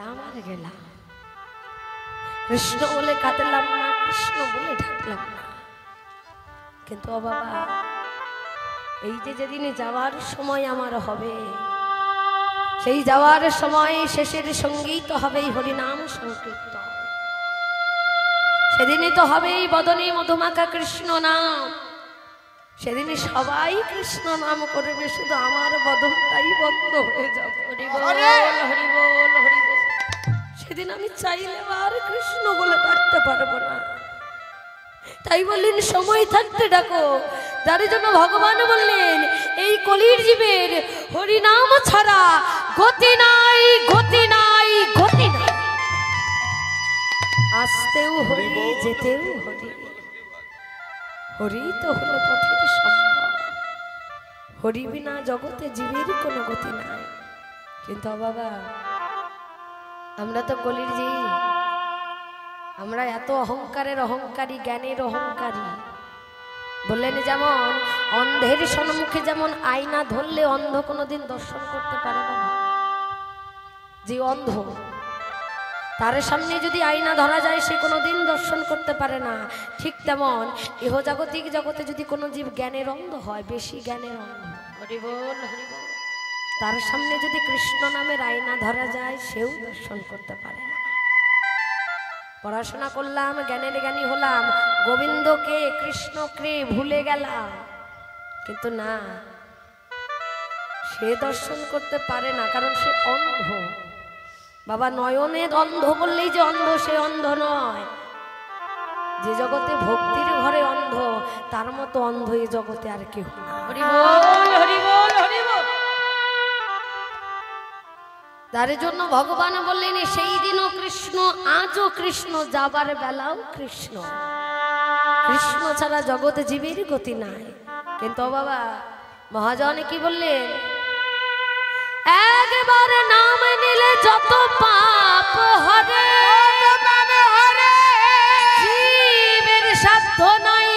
আর গেলাম কৃষ্ণ বলে কাঁদলাম না, কৃষ্ণ বলে ঢাকলাম না। কিন্তু বাবা, এই যে যেদিন যাওয়ার সময় আমার হবে, সেই যাওয়ার সময় শেষের সঙ্গীত হবেই হরিনাম সংকীর্তন। সেদিনই তো হবেই বদনে মধুমাখা কৃষ্ণ নাম। সেদিন সবাই কৃষ্ণ নাম করবে, শুধু আমার বদনটাই বন্ধ হয়ে যাবে। হরি বল হরি বল হরি বল। সেদিন আমি চাইলে আর কৃষ্ণ বলে ডাকতে পারবো না। তাই বললেন সময় থাকতে ডাকো। যার জন্য ভগবান বললেন এই কলির জীবের হরিনাম ছাড়া গতি নাই, গতি নাই, গতি নাই। আসতেও হরি, যেতেও হরি। হরি তো হলো পথের সম্ভব। হরি বিনা জগতে জীবের কোনো গতি নাই। কিন্তু বাবা, আমরা তো কলির জীব, আমরা এত অহংকারের অহংকারী, জ্ঞানের অহংকারী। বললেন যেমন অন্ধের সম্মুখে যেমন আয়না ধরলে অন্ধ কোনোদিন দর্শন করতে পারে না। যে অন্ধ, তার সামনে যদি আয়না ধরা যায় সে কোনোদিন দর্শন করতে পারে না। ঠিক তেমন ইহজাগতিক জগতে যদি কোনো জীব জ্ঞানের অন্ধ হয়, বেশি জ্ঞানের অন্ধ, হরি বল হরি বল, তার সামনে যদি কৃষ্ণ নামের আয়না ধরা যায় সেও দর্শন করতে পারে না। পড়াশোনা করলাম, জ্ঞানের জ্ঞানী হলাম, গোবিন্দকে কৃষ্ণকে ভুলে গেলাম, কিন্তু না, সে দর্শন করতে পারে না, কারণ সে অন্ধ। বাবা, নয়নে অন্ধ বললেই যে অন্ধ, সে অন্ধ নয়। যে জগতে ভক্তির ঘরে অন্ধ, তার মতো অন্ধ এই জগতে আর কেউ না। হরি বল হরি বল হরি বল। তার জন্য ভগবান বললেন সেই দিনও কৃষ্ণ, আজও কৃষ্ণ, যাবার বেলাও কৃষ্ণ। কৃষ্ণ ছাড়া জগতে জীবের গতি নাই। কিন্তু বাবা, মহাজন কি বললেন? একবার নাম নিলে যত পাপ হরে, জীবের সাধ্য নাই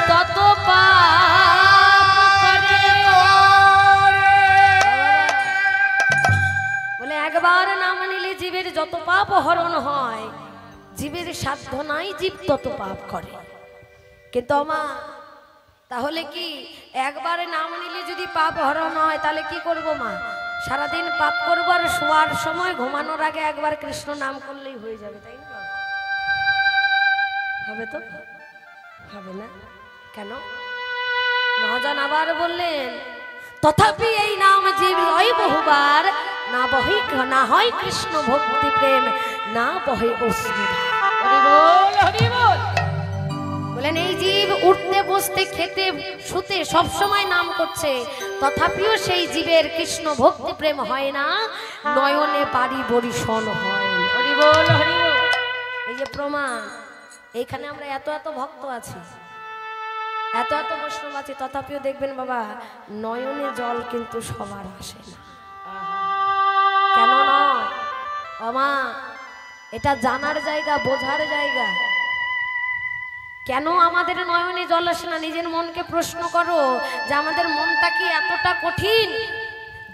তত পাপ করে। বলে একবার নাম নিলে জীবের যত পাপ হরণ হয়, জীবের সাধ্য নাই জীব তত পাপ করে। কিন্তু মা, তাহলে কি একবারে নাম নিলে যদি পাপ হরণ হয় তাহলে কি করব মা? সারাদিন পাপ করবো আর শোয়ার সময় ঘুমানোর আগে একবার কৃষ্ণ নাম করলেই হয়ে যাবে, তাই না? হবে তো? হবে না কেন? মহাজন আবার বললেন তথাপি এই নাম জীব লয় বহুবার, না হয় কৃষ্ণ ভক্তি প্রেম, না বহে অশ্রুধারা। হরি বল হরি বল। বলেন এই জীব উঠতে বসতে খেতে শুতে সব সময় নাম করছে, তথাপিও সেই জীবের কৃষ্ণ ভক্তি প্রেম হয় না, নয়নে বাড়ি বরিশন হয়। হরি বল হরি বল। এই যে প্রমাণ, এইখানে আমরা এত এত ভক্ত আছি, এত এত বৈষ্ণব আছি, তথাপিও দেখবেন বাবা নয়নে জল কিন্তু সবার আসে না। কেন নয়? আমা, এটা জানার জায়গা, বোঝার জায়গা। কেন আমাদের নয়নে জল আসে না? নিজের মনকে প্রশ্ন করো যে আমাদের মনটা কি এতটা কঠিন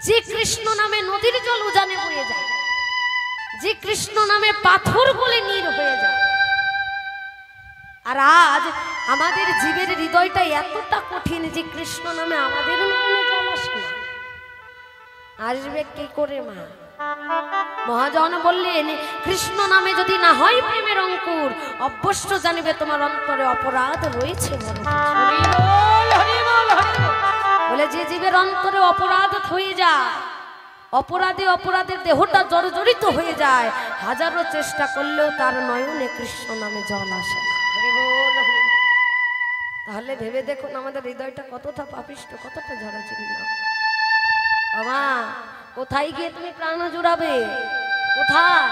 যে কৃষ্ণ নামে নদীর জল উজানে বয়ে যায়, যে কৃষ্ণ নামে পাথর বলে নীর হয়ে যায়। আর আজ আমাদের জীবের হৃদয়টা এতটা কঠিন যে কৃষ্ণ নামে আমাদের মনে জল আসে না। আসবে কি করে মা? মহাজন বললেন কৃষ্ণ নামে যদি না হয় প্রেমের অঙ্কুর, অবশ্য জানিবে তোমার অন্তরে অপরাধ রয়েছে। বলে যে জীবের অন্তরে অপরাধ হয়ে যায়, অপরাধে অপরাধের দেহটা জর্জরিত হয়ে যায়, হাজারো চেষ্টা করলেও তার নয়নে কৃষ্ণ নামে জল আসে না। তাহলে ভেবে দেখুন আমাদের হৃদয়টা কতটা পাপিষ্ট, কতটা ঝরাঝরি। বাবা, কোথায় গিয়ে তুমি প্রাণ জুড়াবে? কোথায়?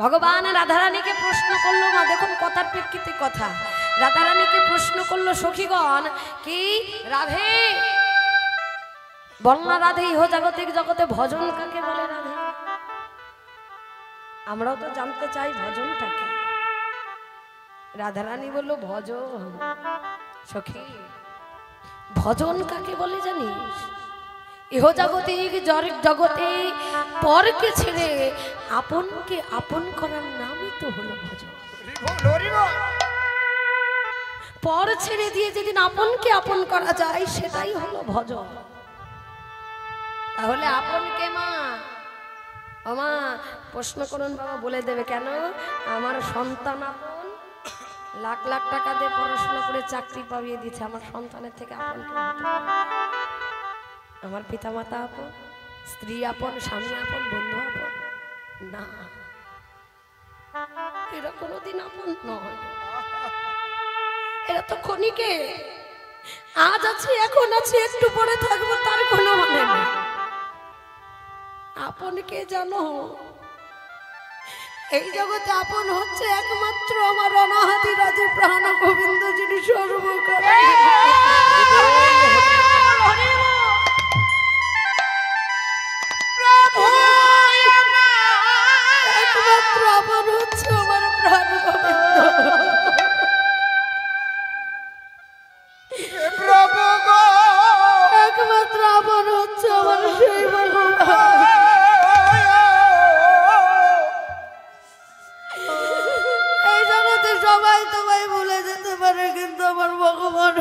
ভগবান রাধারানীকে প্রশ্ন করলো, মা দেখুন কথার প্রেক্ষিতে কথা, রাধারানীকে প্রশ্ন করলো সখীগণ কি রাধে, বর্ণা রাধে ইহ জাগতিক জগতে ভজন কাকে বলে? রাধে, আমরাও তো জানতে চাই ভজনটাকে। রাধারানী বলল ভজন। সখী, ভজন কাকে বলে জানিস? ইহ জাগতিক জগতে পরকে ছেড়ে আপনকে আপন করার নামই তো হলো ভজন। পর ছেড়ে দিয়ে যেদিন আপনকে আপন করা যায় সেটাই হলো ভজন। তাহলে আপনকে মা আমা প্রশ্ন করুন বাবা, বলে দেবে কেন? আমার সন্তান আপন, লাখ লাখ টাকা দিয়ে পড়াশোনা করে চাকরি পাইয়ে দিচ্ছে, আমার সন্তানের থেকে আপন কেউ হতে পারে? আমার পিতামাতা আপন, স্ত্রী আপন, স্বামী আপন, বন্ধু আপন না, এরা কোনোদিন আপন নয়। এরা তো ক্ষণিকে, আজ আছি এখন আছি একটু পরে থাকবো, তার কোনো মানে নেই। আপন কে জানো? এই জগতে আপন হচ্ছে একমাত্র আমার অনাহাদি রাজে প্রাণ গোবিন্দ, যিনি সর্বকাল একমাত্র আপন হচ্ছে আমার প্রাণ গোবিন্দ। একমাত্র আপন হচ্ছে আমার সেই ভগবান। এই জগতে সবাই তোমায় ভুলে যেতে পারে, কিন্তু আমার ভগবান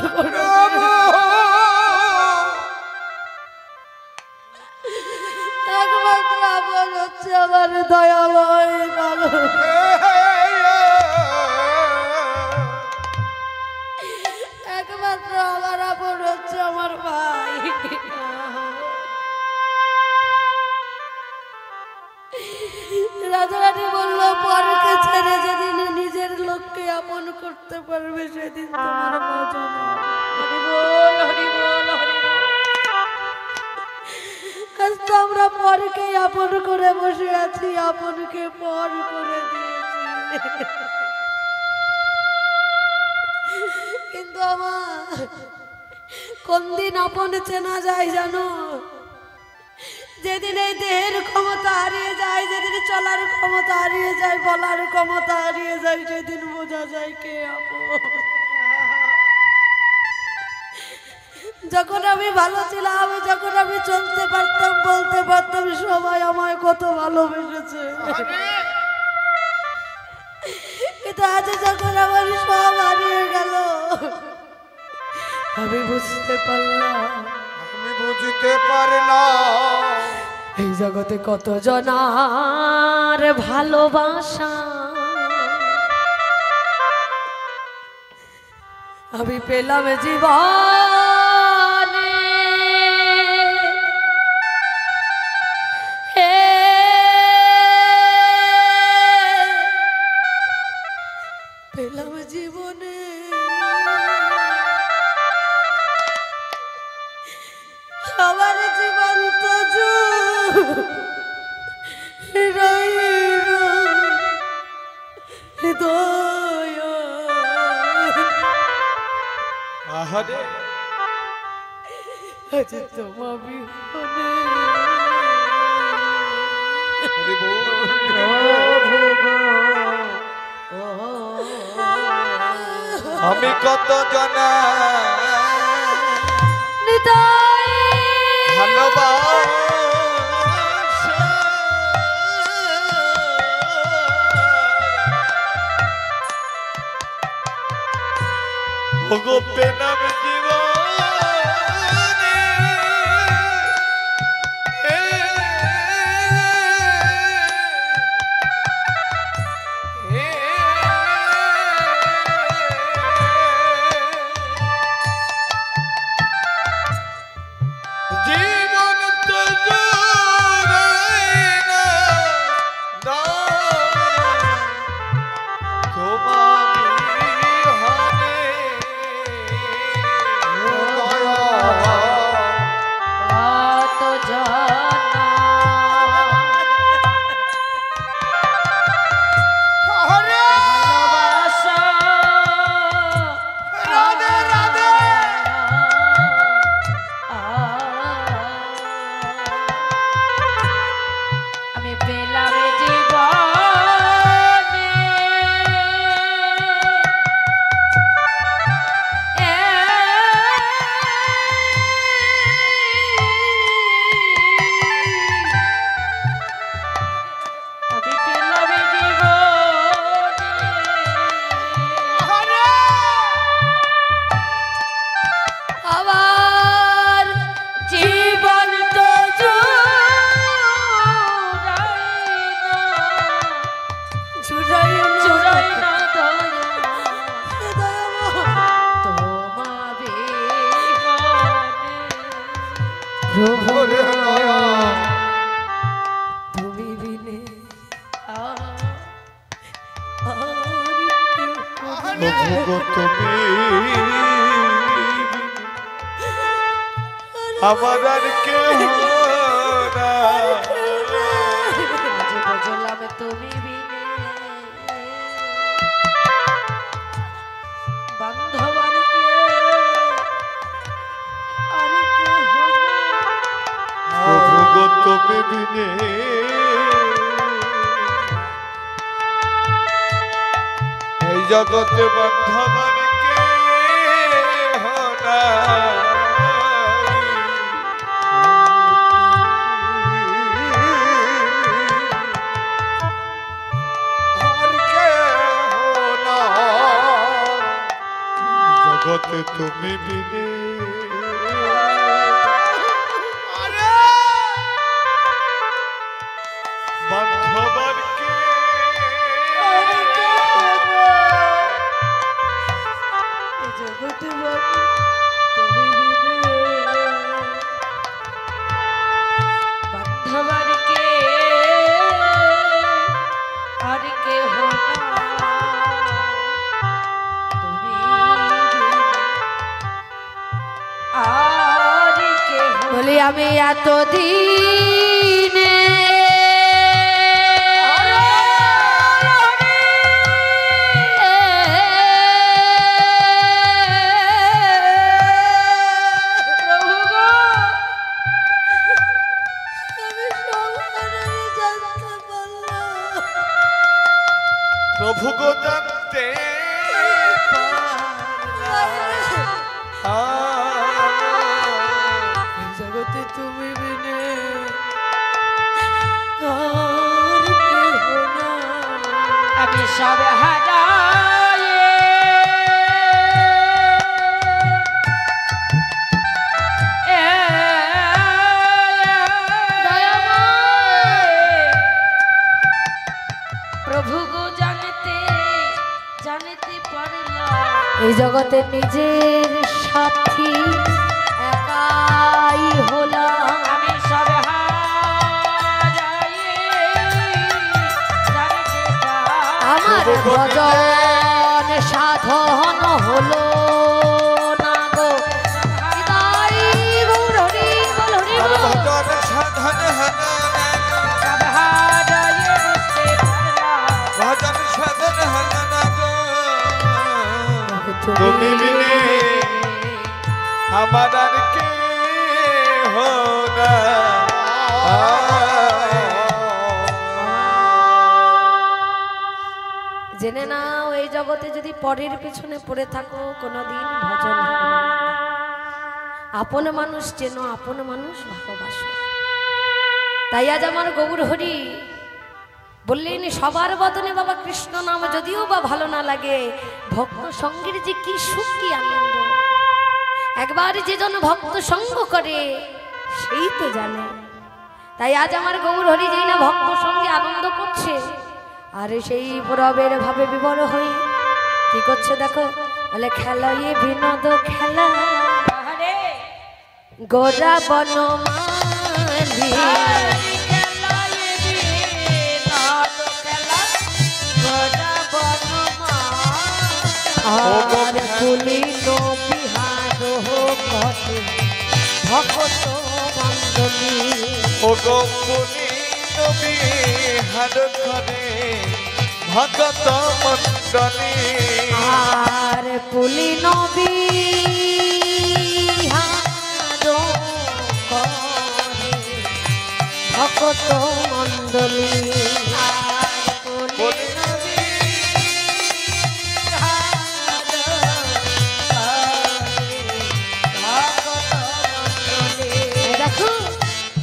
একমাত্র আপন হচ্ছে আমার দয়াময় বাবা। একমাত্র আমার আপন হচ্ছে আমার ভাই। রাজারানী বলল, পরকে ছেড়ে যেদিন নিজের লোককে আপন করতে পারবে সেদিন তোমার ভজন। হরি বল, হরি বল, হরি বল। আজ তো আমরা পরকে আপন করে বসে আছি, আপনকে পর করে দিয়েছি। কিন্তু আমার কোন দিন আপন চেনা যায় জানো? যেদিন এই দেহের ক্ষমতা হারিয়ে যায়, যেদিন চলার ক্ষমতা হারিয়ে যায়, বলার ক্ষমতা হারিয়ে যায়, সেদিন বোঝা যায় কে আপন। যখন আমি ভালো ছিলাম, যখন আমি চলতে পারতাম, বলতে পারতাম, সবাই আমায় কত ভালোবেসেছে। কিন্তু আজ যখন আমার সব হারিয়ে গেল, আমি বুঝতে পারলাম, আমি বুঝতে পারলাম এই জগতে কত জনার ভালোবাসা আমি পেলাম জীবনে। পেলাম জীবনে আমার জীবন তো হৃদয় আহারে আজ তোমা বিহনে হরি বল। আমি কত জনা ভালোবাসা ওগো পেলাম জীবনে। জীবন তো জোড়ায় না তোমার বিহনে। প্রভু গো তুমি আমার আর কেহ না। আজ বুঝলাম তুমি বিনে বান্ধব আর কেহ না। প্রভু গো তুমি বিনে এই জগতে বান্ধব আর কেহ না। জগতে তুমি বিনে বান্ধবার কে জগতে তুমি বিনে বান্ধব আর কে আর কেহ না। বলি আমি এতদিনে প্রভু গো জানতে জগতে তুমি বিনে আর কেহ না। আমি সব হারায়ে প্রভু গো জানতে জানতে পারলাম এই জগতে নিজের সাথী একাই হলাম। আমি সব আমার ভজন সাধন হলো না গো। তাই গৌর হরি বল হরি বল। ভজন সাধন হলো ভজন সাধন হলো না গো। তুমি বিনে আমার আর কেহ না। জেনে নাও এই জগতে যদি পরের পিছনে পড়ে থাকো কোনোদিন ভজন হবে না। আপন মানুষ চেনো, আপন মানুষ ভালোবাসো। তাই আজ আমার গৌর হরি বললেন সবার বদনে বাবা কৃষ্ণ নাম যদিও বা ভালো না লাগে, ভক্ত সঙ্গের যে কি সুখ কি আনন্দ। একবার যে জন ভক্ত সঙ্গ করে সেই তো জানে। তাই আজ আমার গৌর হরি যেই না ভক্ত সঙ্গে আনন্দ করছে, আর সেই প্রবের ভাবে বিবর হই কি করছে দেখো। বলে খেলায় বিনোদ খেলা গোরা বনমালী আর পুলিন বিহার কতে ভকত মণ্ডলী। ও গো পুলিন বিহার করে ভকত মণ্ডলী। আর পুলিন বিহার করে ভকত মণ্ডলী। দেখো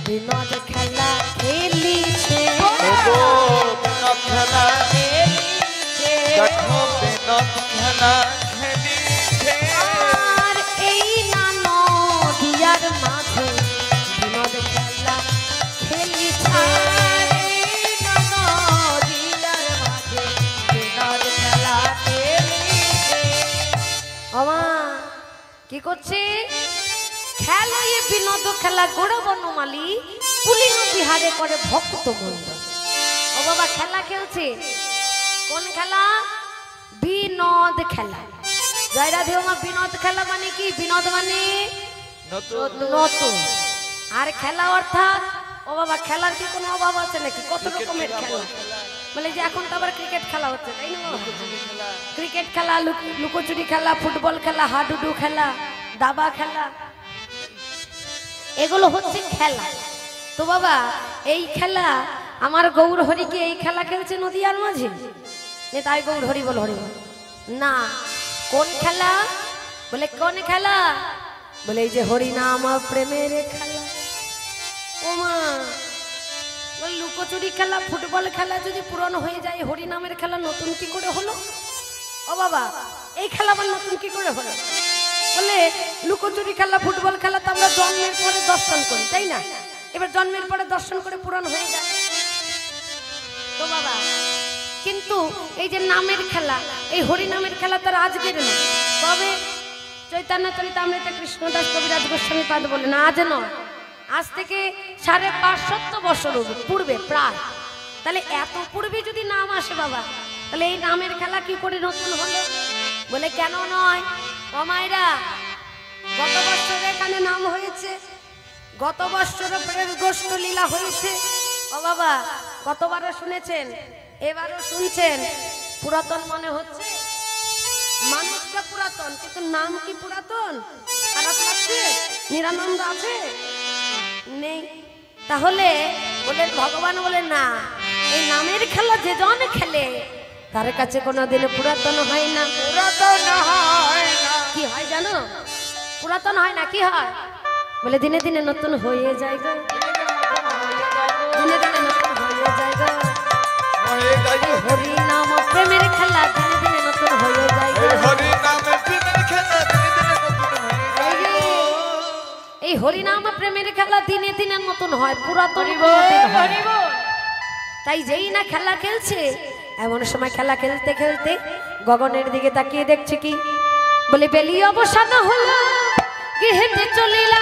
বিনোদ খেলা খেলিছে, খেলা দেখো বিনোদ খেলা খেলিছে। আর এই নানো দিয়ার মাঝে বিনোদ খেলা খেলিছে। নানো দিয়ার মাঝে বিনোদ খেলা খেলিছে। ওমা কি করছে? খেলা এ বিনোদ খেলা গোড়া বনমালী পুলিন বিহারে করে ভক্ত মন্ডল। ও বাবা খেলা খেলছে। কোন খেলা? বিনোদ খেলা। জয় রাধে মা। বিনোদ খেলা মানে কি? বিনোদ মানে নতুন, আর খেলা অর্থাৎ ও বাবা খেলার কি কোনো অভাব আছে নাকি? কত রকমের খেলা, বলে যে এখন তো আবার ক্রিকেট খেলা হচ্ছে, তাই না? ক্রিকেট খেলা, লুকোচুরি খেলা, ফুটবল খেলা, হাডুডু খেলা, দাবা খেলা, এগুলো হচ্ছে খেলা। তো বাবা এই খেলা আমার গৌর হরিকে এই খেলা খেলছে নদীয়ার মাঝে, তাই গৌর হরি বল হরি বল না। কোন খেলা? বলে কোন খেলা? বলে এই যে হরিনাম প্রেমের খেলা। ও মা, বলে লুকোচুরি খেলা, ফুটবল খেলা যদি পুরনো হয়ে যায়, হরিনামের খেলা নতুন কি করে হলো? ও বাবা এই খেলা আবার নতুন কি করে হলো? বলে লুকোচুরি খেলা, ফুটবল খেলা তো আমরা জন্মের পরে দর্শন করি, তাই না? এবার জন্মের পরে দর্শন করে পুরানো হয়ে যায়। তো বাবা কিন্তু এই যে নামের খেলা, এই হরিনামের খেলা তার আজকের নয়, তবে চৈতন্য চরিতামৃতে কৃষ্ণদাস কবিরাজ গোস্বামী পাদ বলেন আজ নয়, আজ থেকে 550 বছর পূর্বে প্রায়। তাহলে এত পূর্বে যদি নাম আসে বাবা, তাহলে এই নামের খেলা কি করে নতুন হলো? বলে কেন নয় ও মায়েরা, গত বছর এখানে নাম হয়েছে, গত বছর গোষ্ঠ লীলা হয়েছে। ও বাবা কতবারও শুনেছেন, এবারও শুনছেন। পুরাতন মনে হচ্ছে, মানুষটা পুরাতন কিন্তু নাম কি পুরাতন? খারাপ লাগছে? নিরানন্দ আছে নেই? তাহলে বলে ভগবান বলে না, এই নামের খেলা যে জন খেলে তার কাছে কোনোদিন পুরাতন হয় না। পুরাতন হয় না। কি হয় জানো? পুরাতন হয় না, কি হয়? বলে দিনে দিনে নতুন হয়ে যায় গো, দিনে দিনে নতুন হয়ে যায় গো। হরি নাম প্রেমের খেলা দিনে দিনে নতুন হয়ে যায় গো। হরি নামে প্রেমের খেলা দিনে দিনে নতুন হয়ে যায়। এই হরি নাম প্রেমের খেলা দিনে দিনে নতুন হয়, পুরাতন তাই যেই না খেলা খেলছে, এমন সময় খেলা খেলতে খেলতে গগনের দিকে তাকিয়ে দেখছে কি? বলে বেলি অবসান হলো, গৃহেতে চলিলা।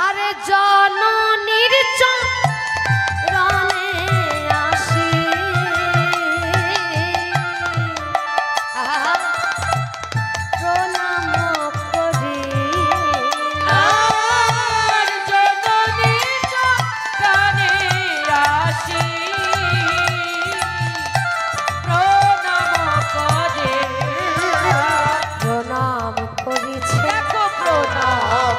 আরে জননীর চরণে আসি, প্রণাম করি। আর জননীর চরণে আসি, প্রণাম করে। প্রণাম করিছে, প্রণাম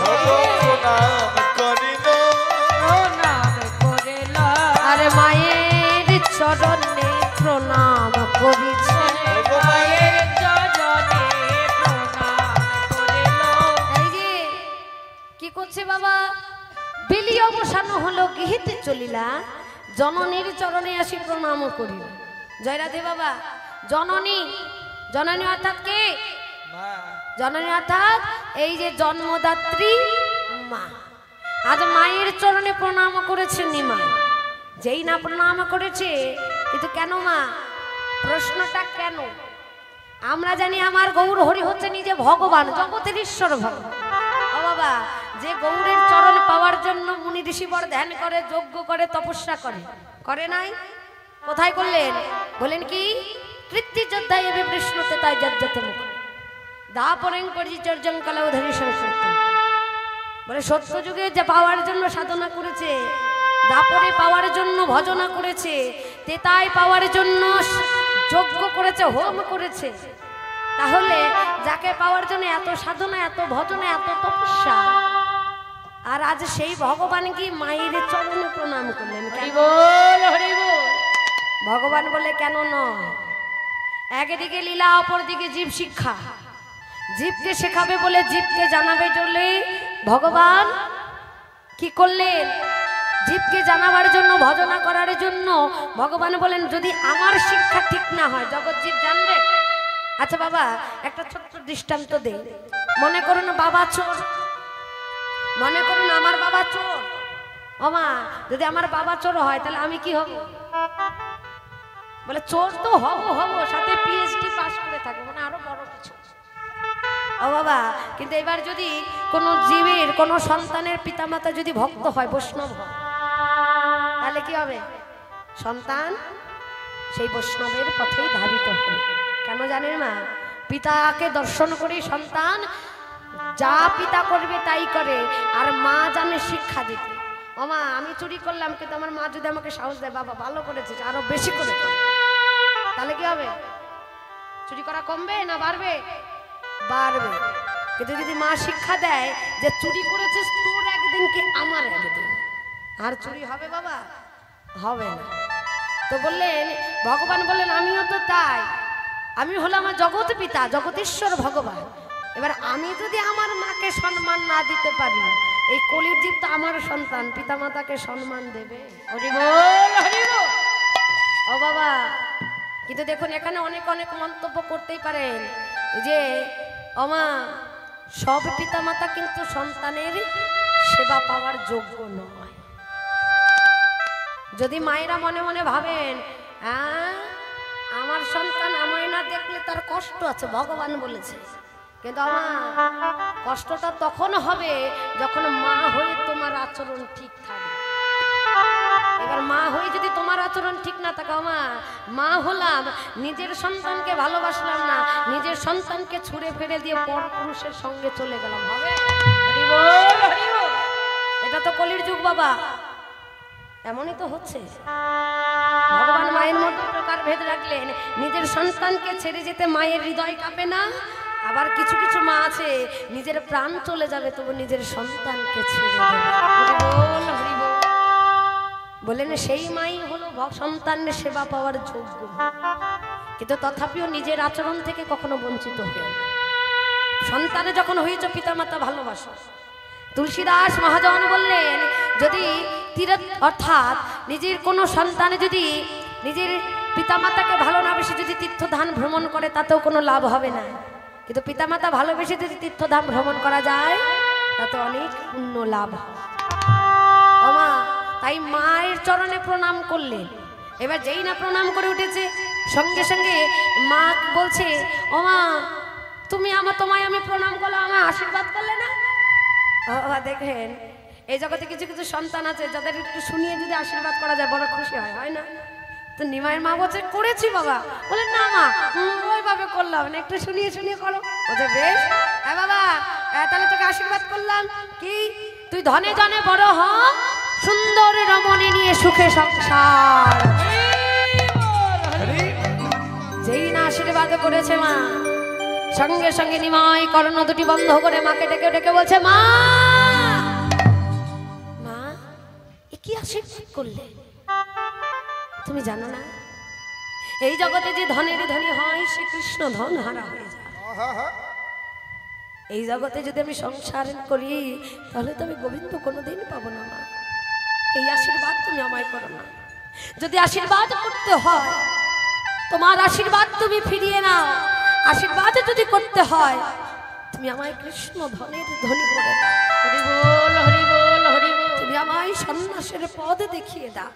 প্রণাম করিল, প্রণাম করিল। আরে মায়ের চরণে প্রণাম করিছে, মায়ের চরণে প্রণাম করিল। এই যে কি করছে বাবা? বেলি অবসান হলো, গৃহেতে চলিলা, জননীর চরণে আসি প্রণাম করিল। জয় রাধে বাবা। জননী, জননী অর্থাৎ কে? মা। জননী অর্থাৎ এই যে জন্মদাত্রী মা। আজ মায়ের চরণে প্রণাম করেছে নিমা, যেই না প্রণাম করেছে, কিন্তু কেন মা? প্রশ্নটা কেন? আমরা জানি আমার গৌর হরি হচ্ছে নিজে ভগবান, জগতের ঈশ্বর ভগবান। ও বাবা, যে গৌরের চরণ পাওয়ার জন্য মুনি ঋষিবর ধ্যান করে, যজ্ঞ করে, তপস্যা করে, করে নাই? কোথায় করলেন? বলেন কি? কৃত্তি যোদ্ধায় এবে বিষ্ণুতে তাই যজ্জতে মুখ দাপরেং পরিচর্যং কলাউধরি সংস্কৃত। বলে সত্য যুগে যে পাওয়ার জন্য সাধনা করেছে, দাপরে পাওয়ার জন্য ভজনা করেছে, তেতাই পাওয়ার জন্য যজ্ঞ করেছে, হোম করেছে। তাহলে যাকে পাওয়ার জন্য এত সাধনা, এত ভজনা, এত তপস্যা, আর আজ সেই ভগবান কি মায়ের চরণে প্রণাম করলেন? হরি বল, হরি বল। ভগবান বলে কেন নয়? একদিকে লীলা, অপরদিকে জীব শিক্ষা। জীবকে শেখাবে বলে, জীবকে জানাবে চলে ভগবান কি করলেন? জীবকে জানাবার জন্য, ভজনা করার জন্য ভগবান বলেন যদি আমার শিক্ষা ঠিক না হয় জগৎ জীব জানবে। আচ্ছা বাবা একটা ছোট্ট দৃষ্টান্ত দে। মনে করুন বাবা চোর, মনে করুন আমার বাবা চোর। ও মা, যদি আমার বাবা চোর হয় তাহলে আমি কি হব? বলে চোর তো হব সাথে পিএইচডি পাস করে থাকবো, মানে আরো বড় কিছু। ও বাবা, কিন্তু এবার যদি কোনো জীবের কোনো সন্তানের পিতামাতা যদি ভক্ত হয়, বৈষ্ণব হয়, তাহলে কি হবে? সন্তান সেই বৈষ্ণবের পথেই ধাবিত হবে। কেন জানেন মা? পিতাকে দর্শন করে সন্তান যা পিতা করবে তাই করে, আর মা জানে শিক্ষা দিতে। ও মা, আমি চুরি করলাম, কিন্তু আমার মা যদি আমাকে সাহস দেয়, বাবা ভালো করেছিস, আরো বেশি করে, তাহলে কি হবে? চুরি করা কমবে না বাড়বে? বাড়বে। কিন্তু যদি মা শিক্ষা দেয় যে চুরি করেছিস তোর একদিন কি আমার একদিন, আর চুরি হবে বাবা? হবে না। তো বললেন, ভগবান বললেন আমিও তো তাই, আমি হলাম আমার জগৎ পিতা, জগদীশ্বর ভগবান। এবার আমি যদি আমার মাকে সম্মান না দিতে পারি, এই কলির জীব তো আমার সন্তান, পিতা মাতাকে সম্মান দেবে? হরি বল, হরি বল। ও বাবা, কিন্তু দেখুন এখানে অনেক অনেক মন্তব্য করতেই পারেন যে ওমা সব পিতামাতা কিন্তু সন্তানের সেবা পাওয়ার যোগ্য নয়। যদি মায়েরা মনে মনে ভাবেন আমার সন্তান আমায় না দেখলে তার কষ্ট আছে, ভগবান বলেছে, কিন্তু আমার কষ্টটা তখন হবে যখন মা হয়ে তোমার আচরণ ঠিক থাকবে। এবার মা হয়ে যদি তোমার আচরণ ঠিক না থাকে, মা হলাম, নিজের সন্তানকে ভালোবাসলাম না, নিজের সন্তানকে ছুঁড়ে ফেলে দিয়ে পর পুরুষের সঙ্গে চলে গেলাম, হবে? এটা তো কলির যুগ বাবা, এমনই তো হচ্ছে। ভগবান মায়ের মধ্যে প্রকার ভেদ রাখলেন, নিজের সন্তানকে ছেড়ে যেতে মায়ের হৃদয় কাঁপে না। আবার কিছু কিছু মা আছে নিজের প্রাণ চলে যাবে তবু নিজের সন্তানকে ছেড়ে দেবে। বলেন সেই মাই হলো সন্তানের সেবা পাওয়ার যোগ্য, কিন্তু তথাপিও নিজের আচরণ থেকে কখনো বঞ্চিত হবে না। সন্তানে যখন হয়েছে পিতামাতা ভালোবাসো। তুলসীদাস মহাজন বললেন, যদি অর্থাৎ নিজের কোনো সন্তানে যদি নিজের পিতামাতাকে ভালো না বেশি যদি তীর্থধাম ভ্রমণ করে, তাতেও কোনো লাভ হবে না। কিন্তু পিতামাতা ভালোবেসে যদি তীর্থধাম ভ্রমণ করা যায়, তাতে অনেক পুণ্য লাভ হয়। ওমা, তাই মায়ের চরণে প্রণাম করলেন। এবার যেই না প্রণাম করে উঠেছে, সঙ্গে সঙ্গে মা বলছে, ওমা তুমি তোমায় আমি প্রণাম করলাম, আমায় আশীর্বাদ করলে না? বাবা দেখেন, এই জগতে কিছু কিছু সন্তান আছে যাদের একটু শুনিয়ে যদি আশীর্বাদ করা যায় বড় খুশি হয়, হয় না? তো নিমাইয়ের মা বলছে করেছি বাবা। বলেন না মা, ওইভাবে করলাম না, একটু শুনিয়ে শুনিয়ে করো। বলছে বেশ, হ্যাঁ বাবা, তাহলে তোকে আশীর্বাদ করলাম কি, তুই ধনে ধনে বড় হ, সুন্দর রমণী নিয়ে সুখে সংসার। যেই না আশীর্বাদ করেছে মা, সঙ্গে সঙ্গে নিমাই কর্ণ দুটি বন্ধ করে মাকে ডেকে ডেকে বলছে, মা মা এ কি আশীর্বাদ করলে? তুমি জানো না, এই জগতে যে ধনের ধনী হয় সে কৃষ্ণ ধন হারা হয়ে যায়। এই জগতে যদি আমি সংসার করি তাহলে তো আমি গোবিন্দ কোনোদিন পাবো না। মা এই আশীর্বাদ তুমি আমায় করো না। যদি আশীর্বাদ করতে হয়, তোমার আশীর্বাদ তুমি ফিরিয়ে নাও। আশীর্বাদ যদি করতে হয়, তুমি আমায় কৃষ্ণ ধনের ধনী করে দাও। হরি বল, হরি বল, হরি বল। তুমি আমায় সন্ন্যাসের পদ দেখিয়ে দাও।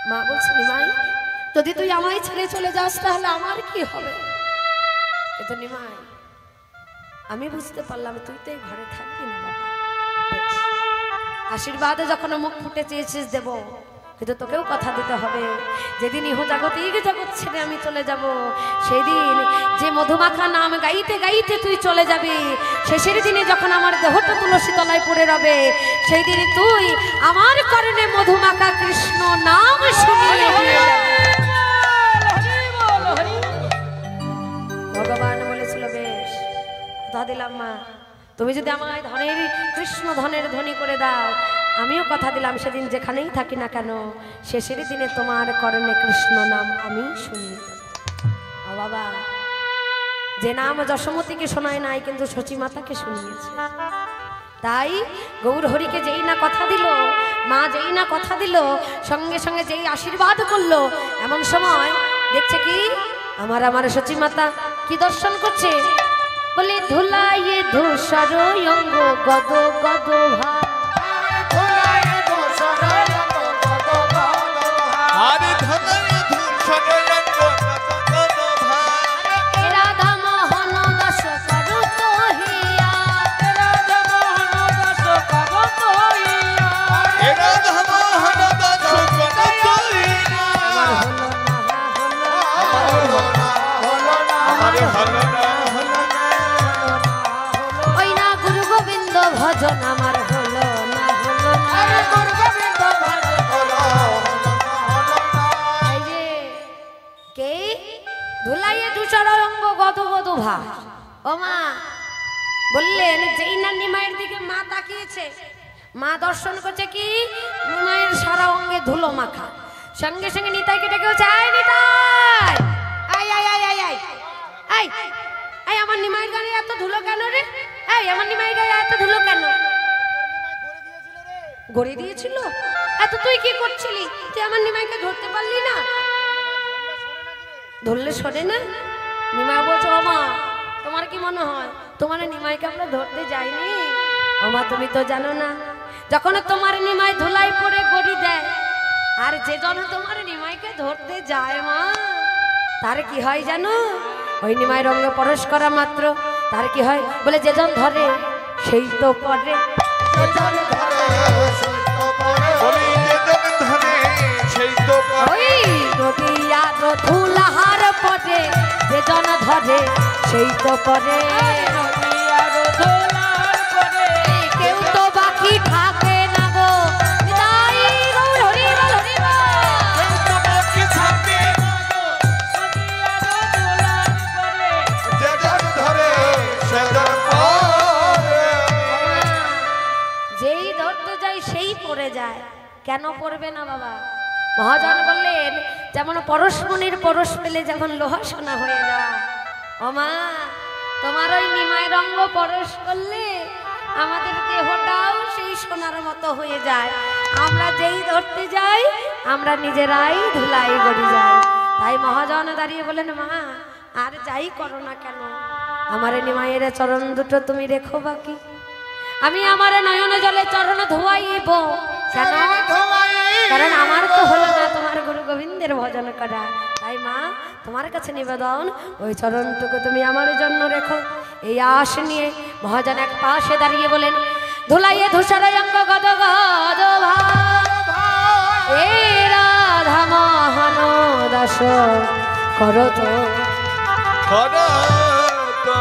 মা বলছে, নিমাই যদি তুই আমায় ছেড়ে চলে যাস তাহলে আমার কি হবে? কিন্তু নিমাই আমি বুঝতে পারলাম তুই তো এই ঘরে থাকবি না বাবা। আশীর্বাদে যখন মুখ ফুটে চেয়েছিস দেব, কিন্তু তোকেও কথা দিতে হবে, যেদিন ইহ জাগতিক জগৎ ছেড়ে আমি চলে যাব, সেই দিন যে মধুমাখা নাম গাইতে গাইতে তুই চলে যাবি, শেষের দিনে যখন আমার দেহটা তুলসী তলায় পড়ে রবে, সেই দিন তুই আমার কারণে মধুমাখা কৃষ্ণ নাম শুনিয়ে দিয়ে ভগবান বলেছিল, বেশ কথা দিলাম মা, তুমি যদি আমায় ধনের কৃষ্ণ ধনের ধনী করে দাও, আমিও কথা দিলাম সেদিন যেখানেই থাকি না কেন শেষের দিনে তোমার করণে কৃষ্ণ নাম আমি শুনি। ও বাবা, যে নাম যশোমতীকে শোনায় নাই কিন্তু সচী মাতাকে শুনিয়েছে। তাই গৌর হরিকে যেই না কথা দিল, মা যেই না কথা দিল, সঙ্গে সঙ্গে যেই আশীর্বাদ করলো, এমন সময় দেখছে কি আমার সচী মাতা কি দর্শন করছে, বলে ধুলাইয়ে ধূসর অঙ্গ গদ গদ ভাই, আরে ধুলাইয়ে ধূসর আমার আরে হলো না, হলো না, ওই না গুরু গোবিন্দ ভজন আমার হলো না হলো না। আরে গুরু গোবিন্দ ভজন হলো না। এই যে কে ধুলাইয়ে ধূসর অঙ্গ গদ গদ ভাস। ও মা বললেন যেই না নিমাইয়ের দিকে মা তাকিয়েছে, মা দর্শন করছে কি নিমাইয়ের সারা অঙ্গে ধুলো মাখা। সঙ্গে সঙ্গে নিতাইকে ডেকে বলছে, আয় নিতাই, আয় আয় আয় আয় আয় আয় আয়, আমার নিমাইয়ের গায়ে এত ধুলো কেন রে? এই আমার নিমাইয়ের গায়ে এত ধুলো কেন? গড়ে দিয়েছিল? এত তুই কি করছিলি? তুই আমার নিমাইকে ধরতে পারলি না? ধরলে সরে না? নিমাই বলছো, ও মা তোমার কি মনে হয় তোমার নিমাইকে আমরা ধরতে যাইনি? ও মা তুমি তো জানো না, যখন তোমার নিমাই ধুলাই পরে গড়ি দেয় আর যে জন তোমার নিমাইকে ধরতে যায় মা, তার কি হয় জানো? ওই নিমাই রঙে পরশ করা মাত্র তার কি হয় বলে, যে জন ধরে সেই তো পরে, যে জন ধরে সেই তো পরে, বলি যে জন ধরে সেই তো পরে। ওই নদী আর ধুলাহার পরে যে জন ধরে সেই তো পরে, কেউ তো বাকি থাকে না গো। নিতাই গৌর হরি বল হরি বল। কেউ তো বাকি থাকে না গো। যে জন ধরে সে জন পরে। যেই ধরতে যায় সেই পড়ে যায়। কেন পড়বে না বাবা? মহাজন বললেন যেমন পরশমণির পরশ পেলে যেমন লোহা সোনা হয়ে যায়, ও মা তোমার ওই নিমাই রঙ্গ পরশ করলে আমাদের দেহটাও সেই সোনার মতো হয়ে যায়। আমরা যেই ধরতে যাই আমরা নিজেরাই ধুলাই গড়ি যাই। তাই মহাজন দাঁড়িয়ে বলেন, মা আর যাই করো না কেন আমার নিমাইয়ের চরণ দুটো তুমি রেখো বাকি, আমি আমার নয়ন জলে চরণ ধোয়াইব। কেন? কারণ আমার তো হলো না তোমার গুরু গোবিন্দের ভজন করা। তাই মা তোমার কাছে নিবেদন ওই চরণটুকু তুমি আমার জন্য রেখো। এই আশ নিয়ে মহাজন এক পাশে দাঁড়িয়ে বলেন, ধুলাইয়ে ধূসর অঙ্গ গদ গদ ভাই, এ রাধা মোহন দাস করো তো করো তো